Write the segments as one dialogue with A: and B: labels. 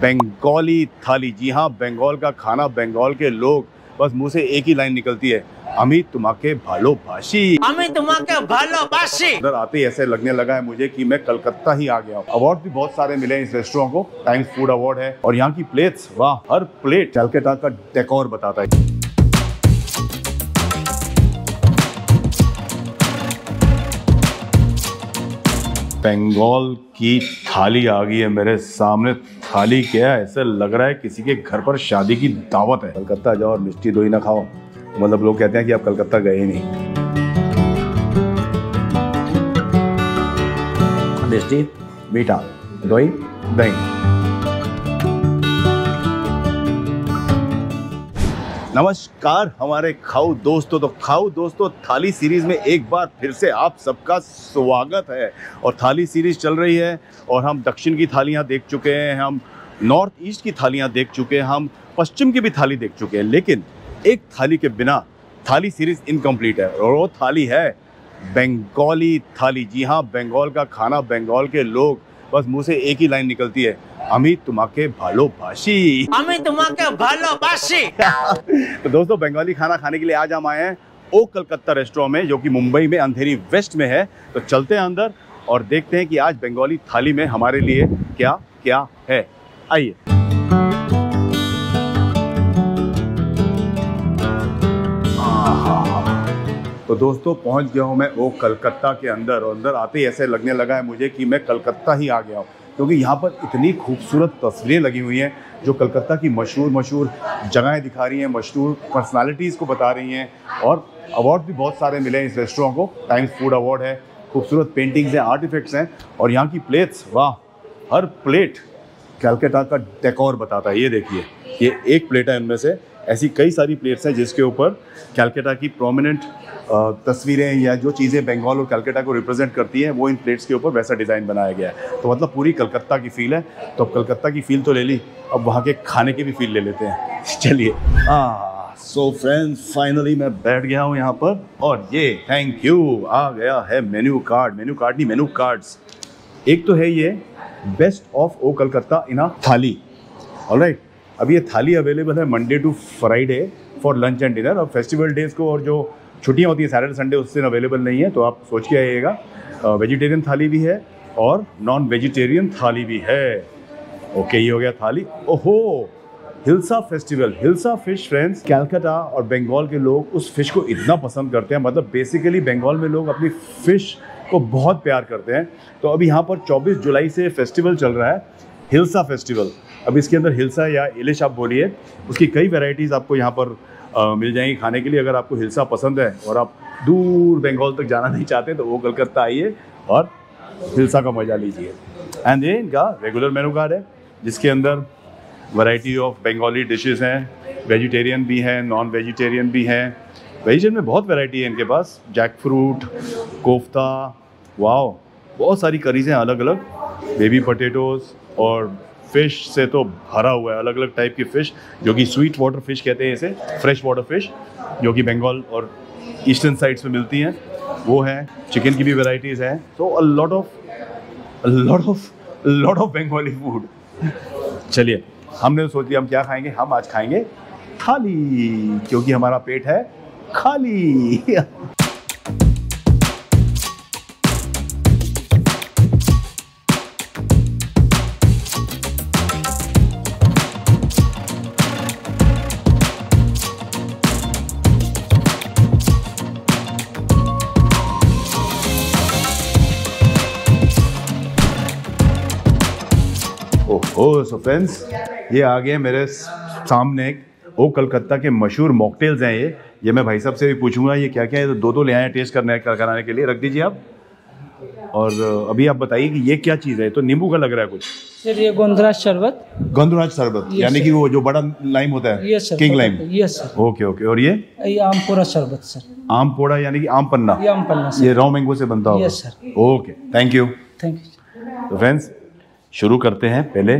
A: बंगाली थाली। जी हाँ, बंगाल का खाना, बंगाल के लोग, बस मुंह से एक ही लाइन निकलती है, अमी तुम्हाके भालोबाशी।
B: अमी तुम्हाके भालोबाशी।
A: इधर आते ही ऐसे लगने लगा है मुझे कि मैं कलकत्ता ही आ गया हूँ। अवार्ड भी बहुत सारे मिले इस रेस्टोरेंट को, टाइम्स फूड अवार्ड है, और यहाँ की प्लेट्स, वाह, हर प्लेट कलकत्ता का डेकोर बताता है। बंगाल की थाली आ गई है मेरे सामने। थाली क्या है, ऐसे लग रहा है किसी के घर पर शादी की दावत है। कलकत्ता जाओ और मिष्टी दोई ना खाओ, मतलब लोग कहते हैं कि आप कलकत्ता गए ही नहीं। मिष्टी, मीठा, दोई, दही। नमस्कार हमारे खाओ दोस्तों। तो खाओ दोस्तों थाली सीरीज में एक बार फिर से आप सबका स्वागत है। और थाली सीरीज चल रही है और हम दक्षिण की थालियां देख चुके हैं, हम नॉर्थ ईस्ट की थालियां देख चुके हैं, हम पश्चिम की भी थाली देख चुके हैं, लेकिन एक थाली के बिना थाली सीरीज इनकम्प्लीट है, और वो थाली है बंगाली थाली। जी हाँ, बंगाल का खाना, बंगाल के लोग, बस मुंह से एक ही लाइन निकलती है, अमी तुम्हाके भालोबाशी।
B: अमी तुम्हाके भालोबाशी।
A: तो दोस्तों, बंगाली खाना खाने के लिए आज हम आए हैं ओ कलकत्ता रेस्टोरेंट में, जो कि मुंबई में अंधेरी वेस्ट में है। तो चलते हैं अंदर और देखते हैं कि आज बंगाली थाली में हमारे लिए क्या क्या है। आइए। तो दोस्तों, पहुंच गया हूं मैं ओ कलकत्ता के अंदर, और अंदर आते ही ऐसे लगने लगा है मुझे कि मैं कलकत्ता ही आ गया हूं, क्योंकि यहाँ पर इतनी खूबसूरत तस्वीरें लगी हुई हैं जो कलकत्ता की मशहूर जगहें दिखा रही हैं, मशहूर पर्सनालिटीज़ को बता रही हैं। और अवार्ड भी बहुत सारे मिले हैं इस रेस्टोरेंट को, टाइम्स फूड अवार्ड है, खूबसूरत पेंटिंग्स हैं, आर्टिफैक्ट्स हैं, और यहाँ की प्लेट्स, वाह, हर प्लेट कलकत्ता का डेकोर बताता है। ये देखिए, ये एक प्लेट है, इनमें से ऐसी कई सारी प्लेट्स हैं जिसके ऊपर कलकत्ता की प्रोमिनेंट तस्वीरें या जो चीज़ें बंगाल और कलकत्ता को रिप्रेजेंट करती हैं वो इन प्लेट्स के ऊपर वैसा डिज़ाइन बनाया गया है। तो मतलब पूरी कलकत्ता की फील है। तो अब कलकत्ता की फील तो ले ली, अब वहाँ के खाने की भी फील ले लेते हैं। चलिए। सो फ्रेंड्स, फाइनली मैं बैठ गया हूँ यहाँ पर, और ये थैंक यू आ गया है मेन्यू कार्ड, मेन्यू कार्ड्स। एक तो है ये बेस्ट ऑफ ओ Calcutta in a thali. Alright, अब ये थाली अवेलेबल है Monday to Friday for lunch and dinner. और फेस्टिवल डेज़ को और जो छुट्टियाँ होती हैं सैटरडे संडे, उस दिन अवेलेबल नहीं है, तो आप सोच के आइएगा। वेजिटेरियन थाली भी है और नॉन वेजिटेरियन थाली भी है। ओके, ये हो गया थाली। ओहो, hilsa festival, hilsa fish friends. Calcutta और बंगाल के लोग उस फिश को इतना पसंद करते हैं, मतलब बेसिकली बंगाल में लोग अपनी फ़िश को बहुत प्यार करते हैं। तो अभी यहाँ पर 24 जुलाई से फेस्टिवल चल रहा है, हिल्सा फेस्टिवल। अब इसके अंदर हिल्सा या इलिश आप बोलिए, उसकी कई वैरायटीज़ आपको यहाँ पर मिल जाएंगी खाने के लिए। अगर आपको हिल्सा पसंद है और आप दूर बंगाल तक जाना नहीं चाहते, तो वो कलकत्ता आइए और हिल्सा का मज़ा लीजिए। एंड ये इनका रेगुलर मेनू कार्ड है, जिसके अंदर वैरायटी ऑफ बंगाली डिशेस हैं, वेजिटेरियन भी हैं, नॉन वेजिटेरियन भी हैं। वेजिटेरियन में बहुत वैरायटी है इनके पास, जैक फ्रूट, कोफ्ता, वाओ, बहुत सारी करीज़ हैं अलग अलग, बेबी पोटैटोज़, और फ़िश से तो भरा हुआ है, अलग अलग टाइप की फ़िश, जो कि स्वीट वाटर फ़िश कहते हैं इसे, फ्रेश वाटर फ़िश, जो कि बंगाल और ईस्टर्न साइड्स में मिलती हैं, वो है। चिकन की भी वैराइटीज़ हैं। So a lot of Bengali food. चलिए, हमने तो सोच लिया हम क्या खाएंगे, हम आज खाएंगे थाली, क्योंकि हमारा पेट है खाली। सो फ्रेंड्स, ये आ गए मेरे सामने ओ कलकत्ता के मशहूर मॉकटेल्स हैं। ये मैं भाई साहब से भी पूछूंगा ये क्या क्या है, तो दो ले आए टेस्ट कराने के लिए। रख दीजिए आप। और अभी आप बताइए कि ये क्या चीज़ है। तो नींबू का लग रहा है कुछ
C: सर। ये गोंदराज शरबत,
A: यानी कि वो जो बड़ा लाइम होता है,
C: ये सर,
A: किंग लाइम।
C: ये सर।
A: Okay okay. और ये
C: आम पोड़ा शरबत सर।
A: आम पोड़ा यानी कि आम पन्ना।
C: ये आम पन्ना सर।
A: ये रॉ मैंगो से बनता होगा।
C: Yes sir.
A: Okay, thank you. तो फ्रेंड्स, शुरू करते हैं पहले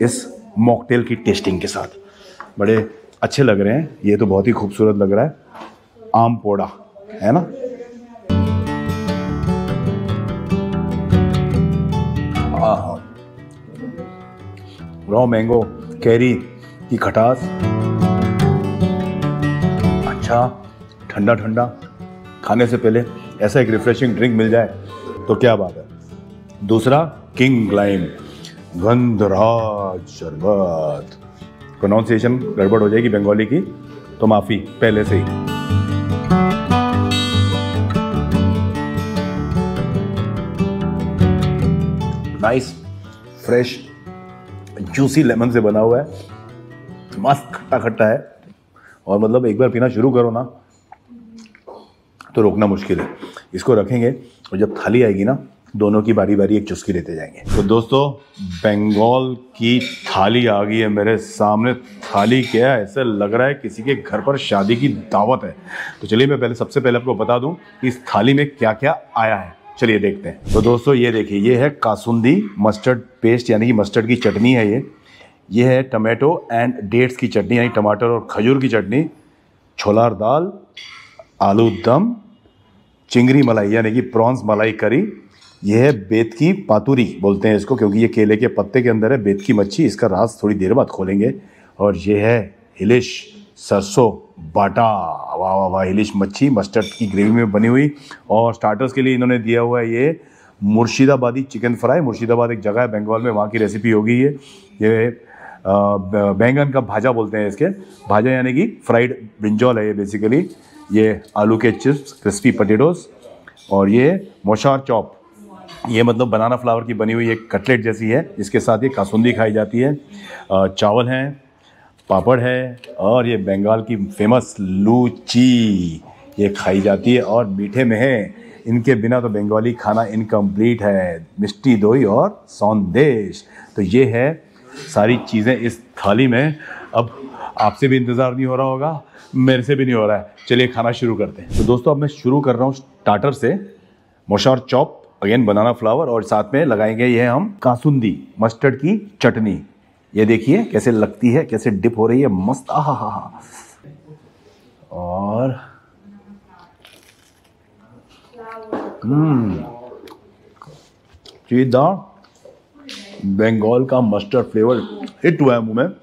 A: इस मॉकटेल की टेस्टिंग के साथ। बड़े अच्छे लग रहे हैं, ये तो बहुत ही खूबसूरत लग रहा है। आम पोड़ा है ना। रॉ मैंगो, कैरी की खटास, अच्छा ठंडा ठंडा खाने से पहले ऐसा एक रिफ्रेशिंग ड्रिंक मिल जाए तो क्या बात है। दूसरा किंग लाइम गंधराज शरबत। प्रोनाउंसिएशन गड़बड़ हो जाएगी बंगाली की तो माफ़ी पहले से ही। नाइस फ्रेश जूसी लेमन से बना हुआ है, मस्त खट्टा खट्टा है और मतलब एक बार पीना शुरू करो ना तो रोकना मुश्किल है। इसको रखेंगे और जब थाली आएगी ना दोनों की बारी बारी एक चुस्की लेते जाएंगे। तो दोस्तों बंगाल की थाली आ गई है मेरे सामने। थाली क्या है, ऐसा लग रहा है किसी के घर पर शादी की दावत है। तो चलिए मैं सबसे पहले आपको बता दूं कि इस थाली में क्या क्या आया है, चलिए देखते हैं। तो दोस्तों ये देखिए, ये है कासुंदी मस्टर्ड पेस्ट यानी कि मस्टर्ड की चटनी है ये है टमाटो एंड डेट्स की चटनी यानी टमाटर और खजूर की चटनी, छोलार दाल, आलू दम, चिंगरी मलाई यानी कि प्रॉन्स मलाई करी, यह है बेत की पातुरी बोलते हैं इसको क्योंकि ये केले के पत्ते के अंदर है बेत की मच्छी, इसका राज थोड़ी देर बाद खोलेंगे। और ये है हिलिश सरसों बाटा, वाह वाह वाह, हिलिश मच्छी मस्टर्ड की ग्रेवी में बनी हुई। और स्टार्टर्स के लिए इन्होंने दिया हुआ है ये मुर्शिदाबादी चिकन फ्राई। मुर्शिदाबाद एक जगह है बंगाल में, वहाँ की रेसिपी होगी ये बैंगन का भाजा बोलते हैं इसके, भाजा यानी कि फ्राइड ब्रिंजॉल है ये बेसिकली। ये आलू के चिप्स क्रिस्पी पोटैटोस और ये मोशार चॉप, ये मतलब बनाना फ्लावर की बनी हुई एक कटलेट जैसी है, इसके साथ ये कासुंदी खाई जाती है। चावल हैं, पापड़ है और ये बंगाल की फेमस लूची ये खाई जाती है। और मीठे में है, इनके बिना तो बंगाली खाना इनकम्प्लीट है, मिष्टी दोई और सौंदेश। तो ये है सारी चीज़ें इस थाली में। अब आपसे भी इंतज़ार नहीं हो रहा होगा, मेरे से भी नहीं हो रहा है, चलिए खाना शुरू करते हैं। तो दोस्तों अब मैं शुरू कर रहा हूँ स्टार्टर से, मोशार चॉप अगेन बनाना फ्लावर और साथ में लगाएंगे ये हम कासुंदी मस्टर्ड की चटनी। ये देखिए कैसे लगती है, कैसे डिप हो रही है, मस्त। आहा हा हा। और सीधा बंगाल का मस्टर्ड फ्लेवर हिट हुआ है मुंह में।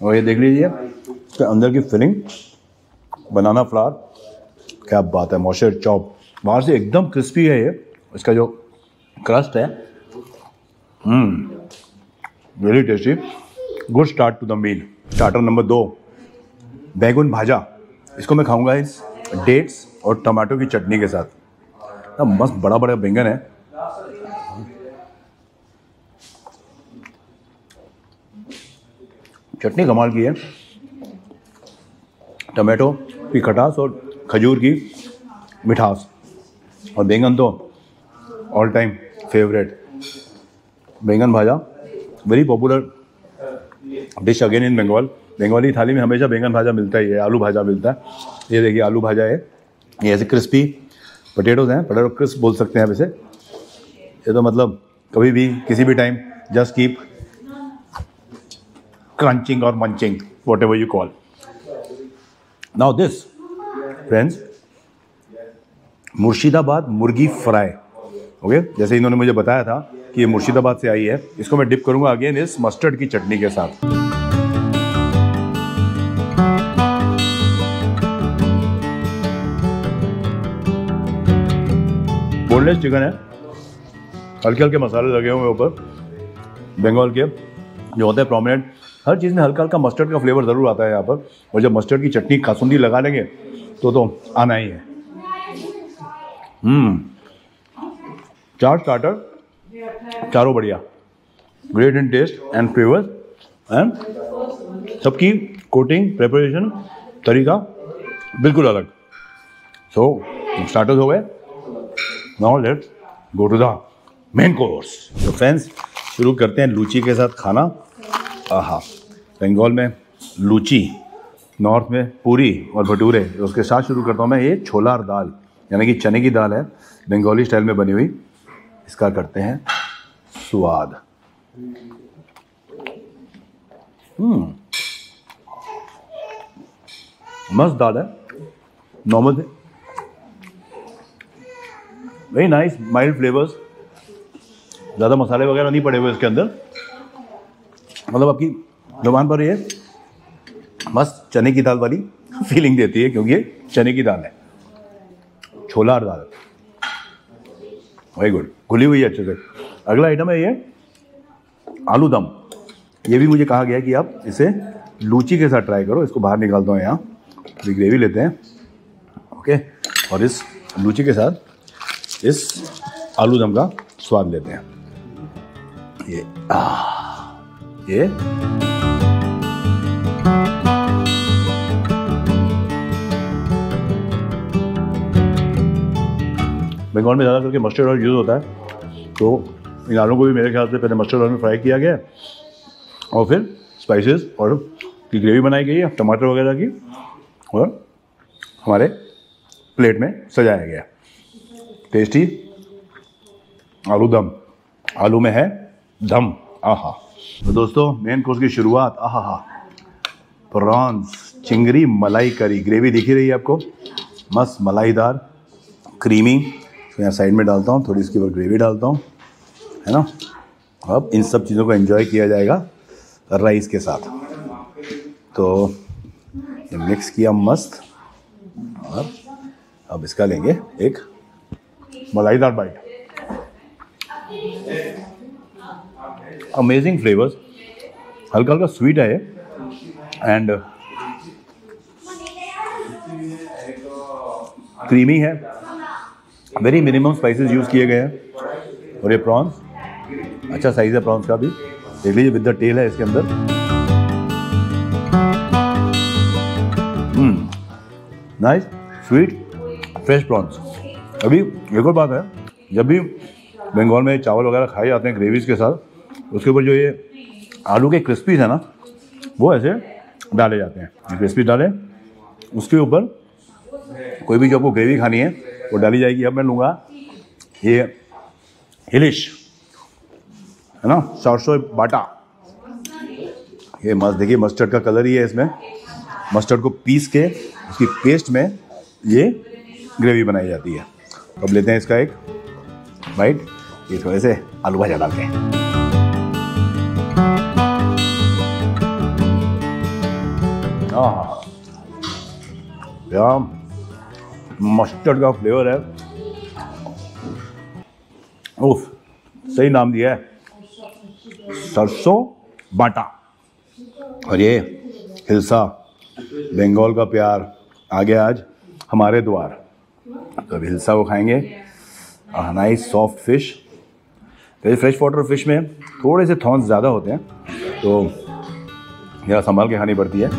A: और ये देख लीजिए इसके अंदर की फिलिंग बनाना फ्लावर, क्या बात है। मोशार चॉप बाहर से एकदम क्रिस्पी है ये, इसका जो क्रस्ट है very tasty. Good start to the meal. Starter number 2 बैगन भाजा, इसको मैं खाऊंगा इस डेट्स और टमाटो की चटनी के साथ। मस्त बड़ा बड़ा बैंगन है, चटनी कमाल की है, टमाटो की खटास और खजूर की मिठास और बैंगन तो all time favourite. Baingan bhaja very popular dish again in Bengal. Bengali thali में हमेशा बैंगन भाजा मिलता ही है, आलू भाजा मिलता है। ये देखिए आलू भाजा है, ये ऐसे क्रिस्पी पोटैटोज हैं, पोटैटो क्रिस्प बोल सकते हैं आप इसे। ये तो मतलब कभी भी किसी भी टाइम जस्ट कीप क्रंचिंग और munching what ever you call. Now this friends Murshidabad मुर्गी फ्राई, ओके, जैसे इन्होंने मुझे बताया था कि ये मुर्शिदाबाद से आई है। इसको मैं डिप करूंगा अगेन इस मस्टर्ड की चटनी के साथ। बोनलेस चिकन है, हल्के हल्के मसाले लगे हुए ऊपर, बंगाल के जो होते हैं प्रोमिनेंट, हर चीज़ में हल्का हल्का मस्टर्ड का फ्लेवर ज़रूर आता है यहाँ पर। और जब मस्टर्ड की चटनी कासुंदी लगा लेंगे तो आना ही है। 4 स्टार्टर, चारों बढ़िया, great in taste and flavour and सबकी कोटिंग प्रिपरेशन तरीका बिल्कुल अलग। सो स्टार्टर्स हो गए, now let's go to the main course. तो फ्रेंड्स शुरू करते हैं लूची के साथ खाना। आहा, बंगाल में लूची, नॉर्थ में पूरी और भटूरे, उसके साथ शुरू करता हूँ मैं ये छोलार दाल यानी कि चने की दाल है, बंगाली स्टाइल में बनी हुई। इसका करते हैं स्वाद। मस्त दाल है, normal, very nice, mild flavours, ज़्यादा मसाले वगैरह नहीं पड़े हुए इसके अंदर। मतलब आपकी जुबान पर ये मस्त चने की दाल वाली फीलिंग देती है, क्योंकि ये चने की दाल है, छोला दाल, वेरी गुड, घुली हुई है अच्छे से। अगला आइटम है ये आलू दम। ये भी मुझे कहा गया कि आप इसे लूची के साथ ट्राई करो। इसको बाहर निकालता हूँ, यहाँ ये ग्रेवी लेते हैं, ओके, और इस लूची के साथ इस आलू दम का स्वाद लेते हैं। ये बंगाल में ज़्यादा करके मस्टर्ड ऑयल यूज़ होता है, तो इन आलू को भी मेरे ख्याल से पहले मस्टर्ड ऑयल में फ्राई किया गया और फिर स्पाइसेस और की ग्रेवी बनाई गई है टमाटर वगैरह की, और हमारे प्लेट में सजाया गया। टेस्टी आलू दम, आलू में है दम, आहा। तो दोस्तों मेन कोर्स की शुरुआत, आहा, प्रॉन्स चिंगरी मलाई करी। ग्रेवी दिख ही रही है आपको, मस्त मलाईदार क्रीमी। तो यहाँ साइड में डालता हूँ, थोड़ी इसके ऊपर ग्रेवी डालता हूँ, है ना। अब इन सब चीज़ों को एंजॉय किया जाएगा राइस के साथ। तो ये मिक्स किया मस्त, और अब इसका लेंगे एक मलाईदार बाइट। अमेजिंग फ्लेवर्स, हल्का हल्का स्वीट है एंड क्रीमी है, वेरी मिनिमम स्पाइसेस यूज़ किए गए हैं। और ये प्रॉन्स, अच्छा साइज़ है प्रॉन्स का भी, देख लीजिए विद द टेल है इसके अंदर। Nice sweet fresh prawns. अभी एक और बात है, जब भी बंगाल में चावल वगैरह खाए जाते हैं ग्रेवीज के साथ, उसके ऊपर जो ये आलू के क्रिस्पीज है ना, वो ऐसे डाले जाते हैं। क्रिस्पी डालें, उसके ऊपर कोई भी जो आपको ग्रेवी खानी है वो डाली जाएगी। अब मैं लूँगा ये हिलिश, है ना, सरसों बाटा। ये मस्त, देखिए मस्टर्ड का कलर ही है इसमें। मस्टर्ड को पीस के उसकी पेस्ट में ये ग्रेवी बनाई जाती है। अब लेते हैं इसका एक बाइट, ये थोड़े से आलू भाजा डालते हैं। यार मस्टर्ड का फ्लेवर है, उफ, सही नाम दिया है, सरसों बाटा। और ये हिलसा, बंगाल का प्यार आ गया आज हमारे द्वार। तो अभी हिलसा को खाएंगे। Nice soft fish. तो फ्रेश वाटर फिश में थोड़े से थॉर्न्स ज़्यादा होते हैं, तो ज़रा संभाल के खानी पड़ती है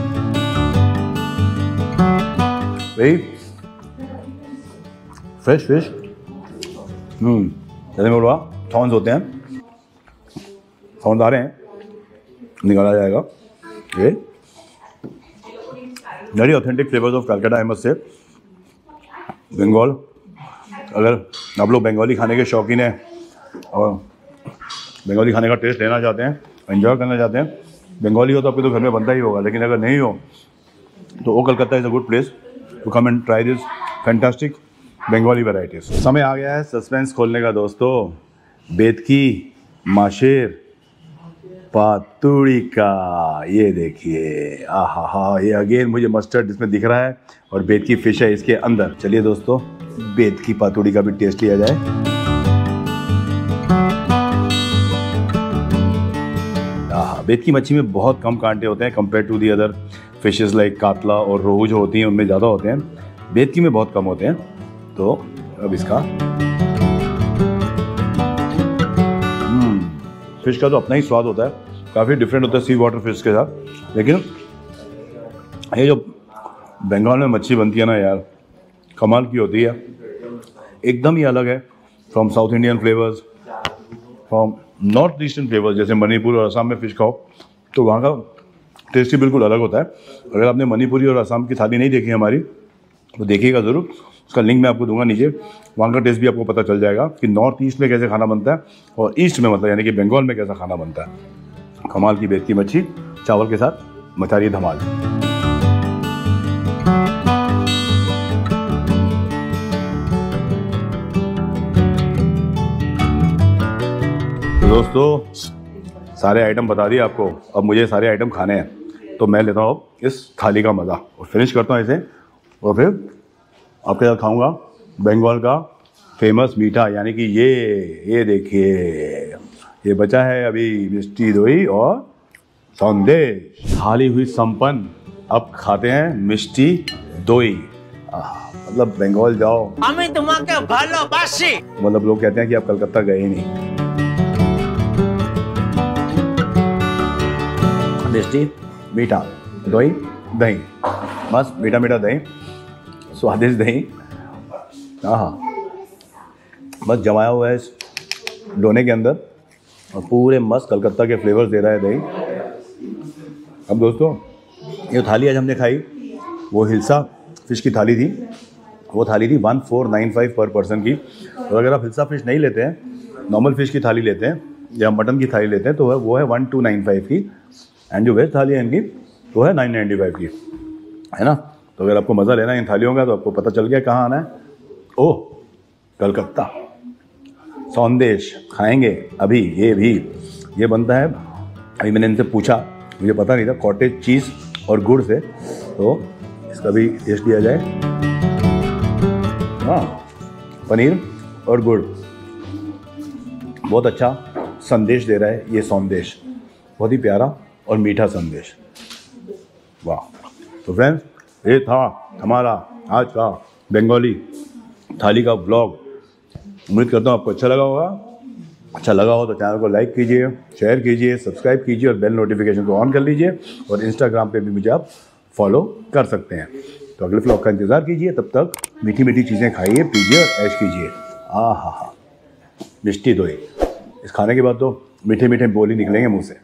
A: भाई। फ्रेश फिश, जैसे मैं बोला थॉर्न्स होते हैं, थॉर्न्स आ रहे हैं, निकाला जाएगा। ये very authentic flavours of Calcutta, I must say. Bengal, अगर आप लोग बंगाली खाने के शौकीन हैं और बंगाली खाने का टेस्ट लेना चाहते हैं, एंजॉय करना चाहते हैं, बंगाली हो तो आपके तो घर में बनता ही होगा, लेकिन अगर नहीं हो तो oh Calcutta is a good place to come and try this fantastic Bengali varieties. समय आ गया है सस्पेंस खोलने का दोस्तों। बेतकी माशेर पातुड़ी का, ये देखिए, आहा हा, ये अगेन मुझे मस्टर्ड इसमें दिख रहा है और बेतकी फिश है इसके अंदर। चलिए दोस्तों, बेतकी पातुड़ी का भी टेस्ट लिया जाए। आहा, बेतकी मच्छी में बहुत कम कांटे होते हैं compare to the other fishes like catla और रोहू जो होती हैं उनमें ज़्यादा होते हैं, बेतकी में बहुत कम होते हैं। तो अब इसका फिश का तो अपना ही स्वाद होता है, काफ़ी डिफरेंट होता है सी वाटर फिश के साथ। लेकिन ये जो बंगाल में मच्छी बनती है ना यार, कमाल की होती है, एकदम ही अलग है from south Indian flavours, from north eastern flavours. जैसे मणिपुर और असम में फ़िश खाओ तो वहाँ का टेस्ट ही बिल्कुल अलग होता है। अगर आपने मणिपुरी और असम की थाली नहीं देखी हमारी तो देखिएगा ज़रूर, उसका लिंक मैं आपको दूंगा नीचे। वहाँ का टेस्ट भी आपको पता चल जाएगा कि नॉर्थ ईस्ट में कैसे खाना बनता है और ईस्ट में मतलब यानी कि बंगाल में कैसा खाना बनता है। कमाल की बेतकी मच्छी चावल के साथ मचा रही धमाल। दोस्तों सारे आइटम बता दिए आपको, अब मुझे सारे आइटम खाने हैं, तो मैं लेता हूँ इस थाली का मज़ा और फिनिश करता हूँ इसे, और फिर आपके साथ खाऊंगा बंगाल का फेमस मीठा, यानी कि ये देखिए, ये बचा है अभी मिष्टी दोई और संदेश। थाली हुई संपन्न, अब खाते हैं मिष्टी दोई। मतलब बंगाल जाओ,
B: আমি তোমাকে ভালোবাসি।
A: मतलब लोग कहते हैं कि आप कलकत्ता गए ही नहीं। मिष्टी, मीठा, दोई, दही, बस मीठा मीठा दही, स्वादिष्ट दही, हाँ, बस जमाया हुआ है इस डोने के अंदर और पूरे मस्त कलकत्ता के फ्लेवर्स दे रहा है दही। अब दोस्तों, ये थाली आज हमने खाई, वो हिल्सा फिश की थाली थी, वो थाली थी 1495 पर पर्सन की। और अगर आप हिल्सा फिश नहीं लेते हैं, नॉर्मल फिश की थाली लेते हैं या मटन की थाली लेते हैं, तो वो है 1295 की, एंड जो वेज थाली है इनकी वो है 995 की, है ना। तो अगर आपको मज़ा लेना है इन थालियों का, तो आपको पता चल गया कहाँ आना है। ओह, कलकत्ता संदेश खाएंगे अभी। ये बनता है, अभी मैंने इनसे पूछा, मुझे पता नहीं था, कॉटेज चीज़ और गुड़ से, तो इसका भी टेस्ट दिया जाए। हाँ, पनीर और गुड़ बहुत अच्छा संदेश दे रहा है ये संदेश, बहुत ही प्यारा और मीठा संदेश, वाह। तो फ्रेंड्स, ये था हमारा आज का बंगाली थाली का ब्लॉग। उम्मीद करता हूँ आपको अच्छा लगा होगा। अच्छा लगा हो तो चैनल को लाइक कीजिए, शेयर कीजिए, सब्सक्राइब कीजिए और बेल नोटिफिकेशन को ऑन कर लीजिए। और इंस्टाग्राम पे भी मुझे आप फॉलो कर सकते हैं। तो अगले ब्लॉग का इंतज़ार कीजिए, तब तक मीठी मीठी चीज़ें खाइए, पीजिए और ऐश कीजिए। हा, मिष्टी दोई, इस खाने के बाद तो मीठे मीठे बोल ही निकलेंगे मुँह से।